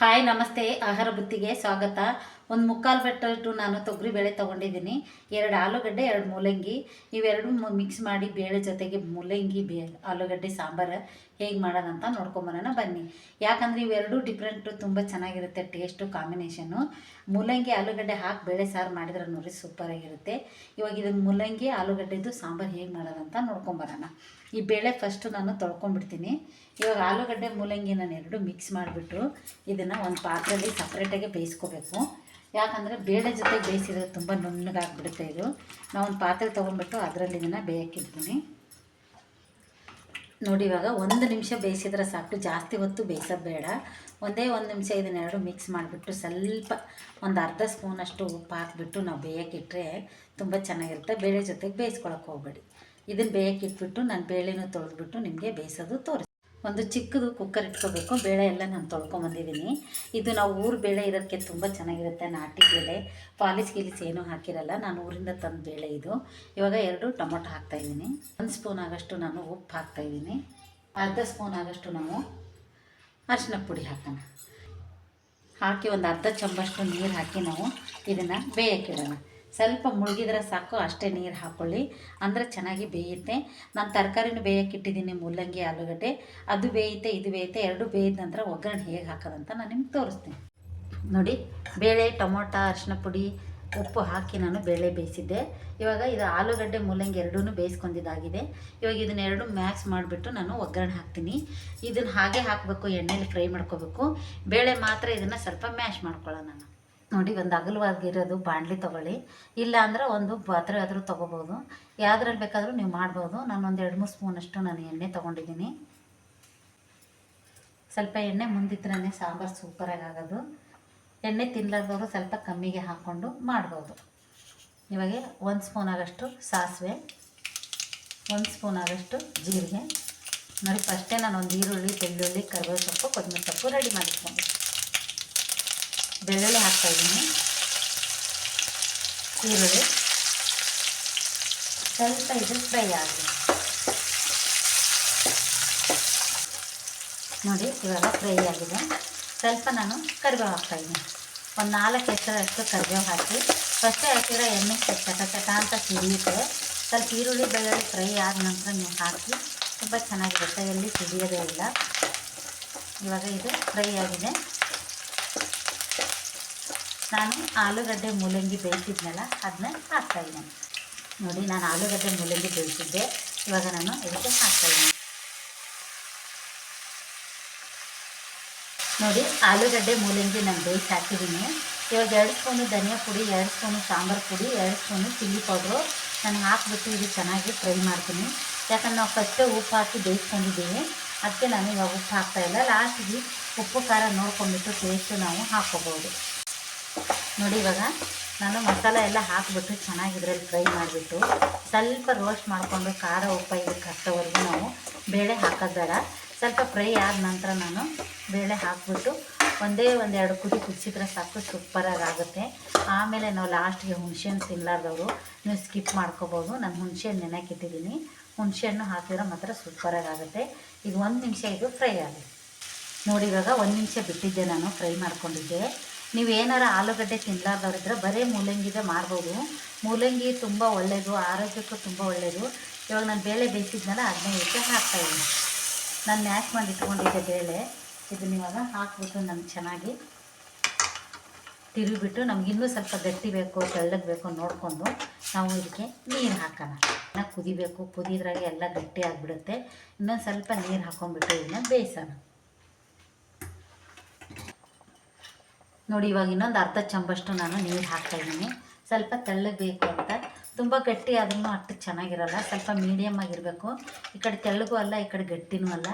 Hi ನಮಸ್ತೆ. ಆಹಾರ ಬುತ್ತಿಗೆ ಸ್ವಾಗತ. ಒಂದು ಮುಕ್ಕಾಲು ಬಟ್ಟಷ್ಟು ನಾನು ತೊಗರಿಬೇಳೆ ತೊಗೊಂಡಿದ್ದೀನಿ. 2 ಆಲೂಗಡ್ಡೆ, 2 ಮೂಲಂಗಿ, ಇವೆರಡು ಮಿಕ್ಸ್ ಮಾಡಿ ಬೇಳೆ ಜೊತೆಗೆ ಮೂಲಂಗಿ ಆಲೂಗಡ್ಡೆ ಸಾಂಬಾರು ಹೇಗೆ ಮಾಡೋದಂತ ನೋಡ್ಕೊಂಬರೋಣ ಬನ್ನಿ. ಯಾಕಂದರೆ ಇವೆರಡು ಡಿಫ್ರೆಂಟು, ತುಂಬ ಚೆನ್ನಾಗಿರುತ್ತೆ ಟೇಸ್ಟು ಕಾಂಬಿನೇಷನ್ನು. ಮೂಲಂಗಿ ಆಲೂಗಡ್ಡೆ ಹಾಕಿ ಬೇಳೆ ಸಾರು ಮಾಡಿದ್ರೆ ನೋಡಿ ಸೂಪರಾಗಿರುತ್ತೆ. ಇವಾಗ ಇದನ್ನು ಮೂಲಂಗಿ ಆಲೂಗಡ್ಡೆದು ಸಾಂಬಾರು ಹೇಗೆ ಮಾಡೋದಂತ ನೋಡ್ಕೊಂಬರೋಣ. ಈ ಬೇಳೆ ಫಸ್ಟು ನಾನು ತೊಳ್ಕೊಂಬಿಡ್ತೀನಿ. ಇವಾಗ ಆಲೂಗಡ್ಡೆ ಮೂಲಂಗಿ ನಾನು ಎರಡು ಮಿಕ್ಸ್ ಮಾಡಿಬಿಟ್ಟು ಇದನ್ನು ಒಂದು ಪಾತ್ರೆಯಲ್ಲಿ ಸಪ್ರೇಟಾಗಿ ಬೇಯಿಸ್ಕೋಬೇಕು. ಯಾಕಂದರೆ ಬೇಳೆ ಜೊತೆ ಬೇಯಿಸಿದ್ರೆ ತುಂಬ ನುಣ್ಣಗಾಗ್ಬಿಡುತ್ತೆ ಇದು. ನಾವು ಒಂದು ಪಾತ್ರೆ ತೊಗೊಂಡ್ಬಿಟ್ಟು ಅದರಲ್ಲಿ ಇದನ್ನು ಬೇಯಕ್ಕಿಡ್ತೀನಿ. ನೋಡಿ, ಇವಾಗ 1 ನಿಮಿಷ ಬೇಯಿಸಿದ್ರೆ ಸಾಕು, ಜಾಸ್ತಿ ಹೊತ್ತು ಬೇಯಿಸೋದು ಬೇಡ. ಒಂದೇ 1 ನಿಮಿಷ ಇದನ್ನೆರಡು ಮಿಕ್ಸ್ ಮಾಡಿಬಿಟ್ಟು ಸ್ವಲ್ಪ ಒಂದು ಅರ್ಧ ಸ್ಪೂನಷ್ಟು ಉಪ್ಪು ಹಾಕಿಬಿಟ್ಟು ನಾವು ಬೇಯಕ್ಕಿಟ್ರೆ ತುಂಬ ಚೆನ್ನಾಗಿರುತ್ತೆ. ಬೇಳೆ ಜೊತೆಗೆ ಬೇಯಿಸ್ಕೊಳಕ್ಕೆ ಹೋಗಬೇಡಿ. ಇದನ್ನು ಬೇಯಕ್ಕಿಟ್ಬಿಟ್ಟು ನಾನು ಬೇಳೆನೂ ತೊಳೆದ್ಬಿಟ್ಟು ನಿಮಗೆ ಬೇಯಿಸೋದು ತೋರಿಸ್ತೀನಿ. ಒಂದು ಚಿಕ್ಕದು ಕುಕ್ಕರ್ ಇಟ್ಕೋಬೇಕು. ಬೇಳೆ ಎಲ್ಲ ನಾನು ತೊಳ್ಕೊಂಬಂದಿದ್ದೀನಿ. ಇದು ನಾವು ಊರು ಬೇಳೆ ಇರೋದಕ್ಕೆ ತುಂಬ ಚೆನ್ನಾಗಿರುತ್ತೆ. ನಾಟಿ ಬೇಳೆ, ಪಾಲಿಸ್ ಗಿಲಿಸ್ ಏನೂ ಹಾಕಿರಲ್ಲ. ನಾನು ಊರಿಂದ ತಂದ ಬೇಳೆ ಇದು. ಇವಾಗ 2 ಟೊಮೊಟೊ ಹಾಕ್ತಾಯಿದ್ದೀನಿ. 1 ಸ್ಪೂನ್ ಆಗೋಷ್ಟು ನಾನು ಉಪ್ಪು ಹಾಕ್ತಾಯಿದ್ದೀನಿ. ಅರ್ಧ ಸ್ಪೂನ್ ಆಗೋಷ್ಟು ನಾವು ಅರಿಶಿನ ಪುಡಿ ಹಾಕೋಣ. ಹಾಕಿ ಒಂದು ಅರ್ಧ ಚಮಚಷ್ಟು ನೀರು ಹಾಕಿ ನಾವು ಇದನ್ನು ಬೇಯಕ್ಕಿಡೋಣ. ಸ್ವಲ್ಪ ಮುಳುಗಿದ್ರೆ ಸಾಕು, ಅಷ್ಟೇ ನೀರು ಹಾಕ್ಕೊಳ್ಳಿ, ಅಂದರೆ ಚೆನ್ನಾಗಿ ಬೇಯುತ್ತೆ. ನಾನು ತರಕಾರಿನೂ ಬೇಯಕ್ಕಿಟ್ಟಿದ್ದೀನಿ, ಮೂಲಂಗಿ ಆಲೂಗಡ್ಡೆ, ಅದು ಬೇಯುತ್ತೆ, ಇದು ಬೇಯುತ್ತೆ. ಎರಡು ಬೇಯಿದ ನಂತರ ಒಗ್ಗರಣೆ ಹೇಗೆ ಹಾಕೋದಂತ ನಾನು ನಿಮ್ಗೆ ತೋರಿಸ್ತೀನಿ. ನೋಡಿ, ಬೇಳೆ, ಟೊಮೊಟೊ, ಅರಿಶಿನ ಪುಡಿ, ಉಪ್ಪು ಹಾಕಿ ನಾನು ಬೇಳೆ ಬೇಯಿಸಿದ್ದೆ. ಇವಾಗ ಇದು ಆಲೂಗಡ್ಡೆ ಮೂಲಂಗಿ ಎರಡೂ ಬೇಯಿಸ್ಕೊಂಡಿದ್ದಾಗಿದೆ. ಇವಾಗ ಇದನ್ನೆರಡು ಮ್ಯಾಕ್ಸ್ ಮಾಡಿಬಿಟ್ಟು ನಾನು ಒಗ್ಗರಣೆ ಹಾಕ್ತೀನಿ. ಇದನ್ನು ಹಾಗೆ ಹಾಕಬೇಕು, ಎಣ್ಣೆಲಿ ಫ್ರೈ ಮಾಡ್ಕೋಬೇಕು. ಬೇಳೆ ಮಾತ್ರ ಇದನ್ನು ಸ್ವಲ್ಪ ಮ್ಯಾಶ್ ಮಾಡ್ಕೊಳ್ಳೋಣ. ನಾನು ನೋಡಿ, ಒಂದು ಅಗಲವಾಗಿರೋದು ಬಾಣಲಿ ತೊಗೊಳ್ಳಿ, ಇಲ್ಲ ಅಂದರೆ ಒಂದು ಪಾತ್ರೆ ಆದರೂ ತೊಗೋಬೋದು. ಯಾವುದ್ರಲ್ಲಿ ಬೇಕಾದರೂ ನೀವು ಮಾಡ್ಬೋದು. ನಾನು ಒಂದು 2-3 ಸ್ಪೂನಷ್ಟು ನಾನು ಎಣ್ಣೆ ತೊಗೊಂಡಿದ್ದೀನಿ. ಸ್ವಲ್ಪ ಎಣ್ಣೆ ಮುಂದಿದ್ರೇ ಸಾಂಬಾರು ಸೂಪರಾಗಿ ಆಗೋದು. ಎಣ್ಣೆ ತಿನ್ನಲಾರ್ದವರು ಸ್ವಲ್ಪ ಕಮ್ಮಿಗೆ ಹಾಕ್ಕೊಂಡು ಮಾಡ್ಬೋದು. ಇವಾಗ 1 ಸ್ಪೂನ್ ಆಗೋಷ್ಟು ಸಾಸಿವೆ, 1 ಸ್ಪೂನ್ ಆಗೋಷ್ಟು ಜೀರಿಗೆ. ನೋಡಿ, ಫಸ್ಟೇ ನಾನು ಒಂದು ಈರುಳ್ಳಿ, ಬೆಳ್ಳುಳ್ಳಿ, ಕರಿಬೇವು ಸೊಪ್ಪು, ಕೊತ್ತಂಬರಿ ಸೊಪ್ಪು ರೆಡಿ ಮಾಡಿಟ್ಕೊಂಡು ಬೆಳ್ಳುಳ್ಳಿ ಹಾಕ್ತಾಯಿದ್ದೀನಿ. ಈರುಳ್ಳಿ ಸ್ವಲ್ಪ ಇದು ಫ್ರೈ ಆಗಲಿ. ನೋಡಿ, ಇವಾಗ ಫ್ರೈ ಆಗಿದೆ. ಸ್ವಲ್ಪ ನಾನು ಕರಿಬೇವು ಹಾಕ್ತಾಯಿದ್ದೀನಿ. ಒಂದು 4 ಹೆಸರಷ್ಟು ಕರಿಬೇವು ಹಾಕಿ, ಫಸ್ಟೇ ಹಾಕಿದ್ರೆ ಎಣ್ಣೆ ಚಟ ಅಂತ ಸಿಡಿಯುತ್ತೆ. ಸ್ವಲ್ಪ ಈರುಳ್ಳಿ ಬೆಳ್ಳುಳ್ಳಿ ಫ್ರೈ ಆದ ನಂತರ ನೀವು ಹಾಕಿ ತುಂಬ ಚೆನ್ನಾಗಿರುತ್ತೆ, ಎಲ್ಲಿ ಸಿಡಿಯೋದೇ ಇಲ್ಲ. ಇವಾಗ ಇದು ಫ್ರೈ ಆಗಿದೆ. ನಾನು ಆಲೂಗಡ್ಡೆ ಮೂಲಂಗಿ ಬೇಯಿಸಿದ್ನಲ್ಲ ಅದನ್ನ ಹಾಕ್ತಾಯಿದ್ದೀನಿ. ನೋಡಿ, ನಾನು ಆಲೂಗಡ್ಡೆ ಮೂಲಂಗಿ ಬೇಯಿಸಿದ್ದೆ. ಇವಾಗ ನಾನು ಇದಕ್ಕೆ ಹಾಕ್ತಾಯಿದ್ದೀನಿ. ನೋಡಿ, ಆಲೂಗಡ್ಡೆ ಮೂಲಂಗಿ ನಾನು ಬೇಯಿಸಿ ಹಾಕಿದ್ದೀನಿ. ಇವಾಗ 2 ಸ್ಪೂನು ಧನಿಯಾ ಪುಡಿ, 2 ಸ್ಪೂನು ಸಾಂಬಾರು ಪುಡಿ, 2 ಸ್ಪೂನು ಚಿಲ್ಲಿ ಪೌಡ್ರು ನಾನು ಹಾಕಿಬಿಟ್ಟು ಇದು ಚೆನ್ನಾಗಿ ಫ್ರೈ ಮಾಡ್ತೀನಿ. ಯಾಕಂದ್ರೆ ನಾವು ಫಸ್ಟೇ ಉಪ್ಪು ಹಾಕಿ ಬೇಯಿಸ್ಕೊಂಡಿದ್ದೀವಿ, ಅದಕ್ಕೆ ನಾನು ಇವಾಗ ಉಪ್ಪು ಹಾಕ್ತಾಯಿಲ್ಲ. ಲಾಸ್ಟಿಗೆ ಉಪ್ಪು ಖಾರ ನೋಡ್ಕೊಂಡ್ಬಿಟ್ಟು ಟೇಸ್ಟು ನಾವು ಹಾಕ್ಕೋಬೋದು. ನೋಡಿ, ಇವಾಗ ನಾನು ಮಸಾಲೆ ಎಲ್ಲ ಹಾಕಿಬಿಟ್ಟು ಚೆನ್ನಾಗಿ ಇದರಲ್ಲಿ ಫ್ರೈ ಮಾಡಿಬಿಟ್ಟು ಸ್ವಲ್ಪ ರೋಸ್ಟ್ ಮಾಡಿಕೊಂಡು ಖಾರ ಉಪ್ಪು ಇದಕ್ಕೆ ಹತ್ತೋವರೆಗೂ ನಾವು ಬೇಳೆ ಹಾಕೋದು ಬೇಡ. ಸ್ವಲ್ಪ ಫ್ರೈ ಆದ ನಂತರ ನಾನು ಬೇಳೆ ಹಾಕಿಬಿಟ್ಟು ಒಂದೇ 1-2 ಕುದಿ ಕುದಿಸಿದ್ರೆ ಸಾಕು, ಸೂಪರಾಗಿ ಆಗುತ್ತೆ. ಆಮೇಲೆ ನಾವು ಲಾಸ್ಟಿಗೆ ಹುಣಸೆಹಣ್ಣು ತಿನ್ನಲಾರ್ದವರು ನೀವು ಸ್ಕಿಪ್ ಮಾಡ್ಕೋಬೋದು. ನಾನು ಹುಣಸೆಹಣ್ಣು ನೆನೆಕಿಟ್ಟಿದ್ದೀನಿ, ಹುಣಸೆಹಣ್ಣು ಹಾಕಿದ್ರೆ ಮಾತ್ರ ಸೂಪರಾಗಿ ಆಗುತ್ತೆ. ಈಗ 1 ನಿಮಿಷ ಇದು ಫ್ರೈ ಆಗಿದೆ. ನೋಡಿ, ಇವಾಗ 1 ನಿಮಿಷ ಬಿಟ್ಟಿದ್ದೆ, ನಾನು ಫ್ರೈ ಮಾಡ್ಕೊಂಡಿದ್ದೆ. ನೀವು ಏನಾರು ಆಲೂಗಡ್ಡೆ ತಿನ್ನಲಾರ್ದವ್ರಿದ್ರೆ ಬರೀ ಮೂಲಂಗಿದೆ ಮಾಡ್ಬೋದು. ಮೂಲಂಗಿ ತುಂಬ ಒಳ್ಳೆಯದು, ಆರೋಗ್ಯಕ್ಕೂ ತುಂಬ ಒಳ್ಳೆಯದು. ಇವಾಗ ನಾನು ಬೇಳೆ ಬೇಯಿಸಿದ್ನಲ್ಲ ಅದನ್ನ ಇದಕ್ಕೆ ಹಾಕ್ತಾಯಿದ್ದೀನಿ. ನಾನು ಮ್ಯಾಶ್ ಮಾಡಿ ಇಟ್ಕೊಂಡಿದ್ದೆ ಬೇಳೆ, ಇದನ್ನ ಇವಾಗ ಹಾಕ್ಬಿಟ್ಟು ನಮ್ಗೆ ಚೆನ್ನಾಗಿ ತಿರುಗಿಬಿಟ್ಟು, ನಮಗಿನ್ನೂ ಸ್ವಲ್ಪ ಗಟ್ಟಿ ಬೇಕು, ತೆಳ್ಳಗೆ ಬೇಕು ನೋಡಿಕೊಂಡು ನಾವು ಇದಕ್ಕೆ ನೀರು ಹಾಕೋಣ. ಕುದಿಬೇಕು, ಕುದಿದ್ರಾಗೆ ಎಲ್ಲ ಗಟ್ಟಿ ಆಗಿಬಿಡುತ್ತೆ. ಇನ್ನೊಂದು ಸ್ವಲ್ಪ ನೀರು ಹಾಕ್ಕೊಂಡ್ಬಿಟ್ಟು ಇದನ್ನ ಬೇಯಿಸೋಣ. ನೋಡಿ, ಇವಾಗ ಇನ್ನೊಂದು ಅರ್ಧ ಚಮಚಷ್ಟು ನಾನು ನೀರು ಹಾಕ್ತಾಯಿದ್ದೀನಿ. ಸ್ವಲ್ಪ ತೆಳ್ಳಗೆ ಬೇಕು ಅಂತ, ತುಂಬ ಗಟ್ಟಿ ಆದ್ರೂ ಅಷ್ಟು ಚೆನ್ನಾಗಿರಲ್ಲ. ಸ್ವಲ್ಪ ಮೀಡಿಯಮ್ ಆಗಿರಬೇಕು. ಈ ಕಡೆ ತೆಳ್ಳಗೂ ಅಲ್ಲ, ಈ ಕಡೆ ಗಟ್ಟಿನೂ ಅಲ್ಲ.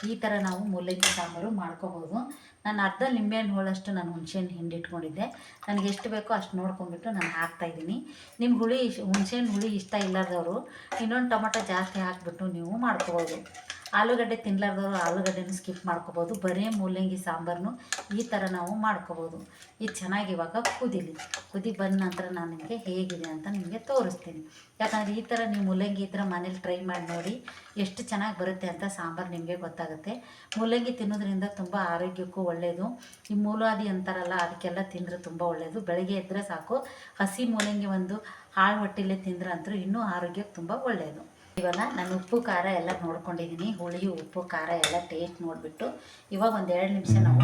ಈ ಥರ ನಾವು ಮೂಲಂಗಿ ಸಾಂಬಾರು ಮಾಡ್ಕೋಬೋದು. ನಾನು ಅರ್ಧ ನಿಂಬೆಹಣ್ಣು ಹೋಳಷ್ಟು ನಾನು ಹುಣಸೆಹಣ್ಣು ಹಿಂಡಿಟ್ಕೊಂಡಿದ್ದೆ. ನನಗೆ ಎಷ್ಟು ಬೇಕೋ ಅಷ್ಟು ನೋಡ್ಕೊಂಡ್ಬಿಟ್ಟು ನಾನು ಹಾಕ್ತಾಯಿದ್ದೀನಿ. ನಿಮ್ಗೆ ಹುಣಸೆಹಣ್ಣು ಹುಳಿ ಇಷ್ಟ ಇಲ್ಲದವರು ಇನ್ನೊಂದು ಟೊಮೊಟೊ ಜಾಸ್ತಿ ಹಾಕಿಬಿಟ್ಟು ನೀವು ಮಾಡ್ಕೋಬೋದು. ಆಲೂಗಡ್ಡೆ ತಿನ್ನಲಾರ್ದವರು ಆಲೂಗಡ್ಡೆನೂ ಸ್ಕಿಪ್ ಮಾಡ್ಕೋಬೋದು. ಬರೀ ಮೂಲಂಗಿ ಸಾಂಬಾರನ್ನು ಈ ಥರ ನಾವು ಮಾಡ್ಕೋಬೋದು. ಇದು ಚೆನ್ನಾಗಿ ಇವಾಗ ಕುದಿ ಬಂದ ನಂತರ ನಾನು ನಿಮಗೆ ಹೇಗಿದೆ ಅಂತ ನಿಮಗೆ ತೋರಿಸ್ತೀನಿ. ಯಾಕಂದರೆ ಈ ಥರ ನೀವು ಮೂಲಂಗಿ ಇದ್ರೆ ಮನೇಲಿ ಟ್ರೈ ಮಾಡಿ ನೋಡಿ, ಎಷ್ಟು ಚೆನ್ನಾಗಿ ಬರುತ್ತೆ ಅಂತ ಸಾಂಬಾರು ನಿಮಗೆ ಗೊತ್ತಾಗುತ್ತೆ. ಮೂಲಂಗಿ ತಿನ್ನೋದ್ರಿಂದ ತುಂಬ ಆರೋಗ್ಯಕ್ಕೂ ಒಳ್ಳೆಯದು. ಈ ಮೂಲಾದಿ ಅಂತಾರಲ್ಲ, ಅದಕ್ಕೆಲ್ಲ ತಿಂದರೆ ತುಂಬ ಒಳ್ಳೆಯದು. ಬೆಳಗ್ಗೆ ಎದ್ದರೆ ಸಾಕು ಹಸಿ ಮೂಲಂಗಿ ಒಂದು ಹಾಳು ಹೊಟ್ಟೆಲೇ ತಿಂದ್ರೆ ಅಂತೂ ಇನ್ನೂ ಆರೋಗ್ಯಕ್ಕೆ ತುಂಬ ಒಳ್ಳೆಯದು. ಇವಾಗ ನಾನು ಉಪ್ಪು ಖಾರ ಎಲ್ಲ ನೋಡ್ಕೊಂಡಿದ್ದೀನಿ. ಹುಳಿ ಉಪ್ಪು ಖಾರ ಎಲ್ಲ ಟೇಸ್ಟ್ ನೋಡಿಬಿಟ್ಟು ಇವಾಗ ಒಂದು 2 ನಿಮಿಷ ನಾವು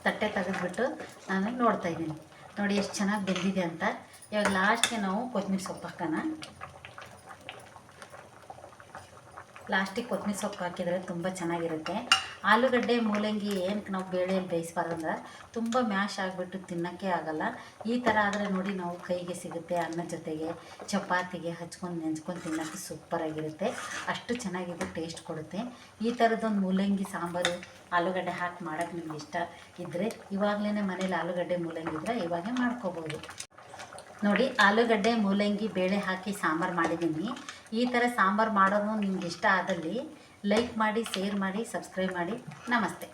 ತಟ್ಟೆ ತೆಗೆದ್ಬಿಟ್ಟು ನಾನು ನೋಡ್ತಾ ಇದ್ದೀನಿ. ನೋಡಿ ಎಷ್ಟು ಚೆನ್ನಾಗಿ ಬೆಂದಿದೆ ಅಂತ. ಇವಾಗ ಲಾಸ್ಟ್ಗೆ ನಾವು ಕೊತ್ತಂಬರಿ ಸೊಪ್ಪು ಹಾಕೋಣ. ಲಾಸ್ಟಿಗೆ ಕೊತ್ತಂಬರಿ ಸೊಪ್ಪು ಹಾಕಿದರೆ ತುಂಬ ಚೆನ್ನಾಗಿರುತ್ತೆ. ಆಲೂಗಡ್ಡೆ ಮೂಲಂಗಿ ಏನಕ್ಕೆ ನಾವು ಬೇಳೆಯಲ್ಲಿ ಬೇಯಿಸಬಾರ್ದಂದ್ರೆ ತುಂಬ ಮ್ಯಾಶ್ ಆಗಿಬಿಟ್ಟು ತಿನ್ನೋಕ್ಕೆ ಆಗೋಲ್ಲ. ಈ ಥರ ಆದರೆ ನೋಡಿ ನಾವು ಕೈಗೆ ಸಿಗುತ್ತೆ, ಅನ್ನದ ಜೊತೆಗೆ ಚಪಾತಿಗೆ ಹಚ್ಕೊಂಡು ನೆಂಚ್ಕೊಂಡು ತಿನ್ನೋಕ್ಕೆ ಸೂಪರಾಗಿರುತ್ತೆ. ಅಷ್ಟು ಚೆನ್ನಾಗಿದ್ದು ಟೇಸ್ಟ್ ಕೊಡುತ್ತೆ. ಈ ಥರದ್ದೊಂದು ಮೂಲಂಗಿ ಸಾಂಬಾರು ಆಲೂಗಡ್ಡೆ ಹಾಕಿ ಮಾಡೋಕ್ಕೆ ನಿಮ್ಗೆ ಇಷ್ಟ ಇದ್ದರೆ ಇವಾಗಲೇ ಮನೇಲಿ ಆಲೂಗಡ್ಡೆ ಮೂಲಂಗಿ ಇದ್ದರೆ ಇವಾಗೇ ಮಾಡ್ಕೋಬೋದು. ನೋಡಿ ಆಲೂಗಡ್ಡೆ ಮೂಲಂಗಿ ಬೇಳೆ ಹಾಕಿ ಸಾಂಬಾರು ಮಾಡಿದ್ದೀನಿ. ಈ ಥರ ಸಾಂಬಾರು ಮಾಡೋದು ನಿಮ್ಗೆ ಇಷ್ಟ ಆದಲ್ಲಿ ಲೈಕ್ ಮಾಡಿ, ಶೇರ್ ಮಾಡಿ, ಸಬ್ಸ್ಕ್ರೈಬ್ ಮಾಡಿ. ನಮಸ್ತೆ.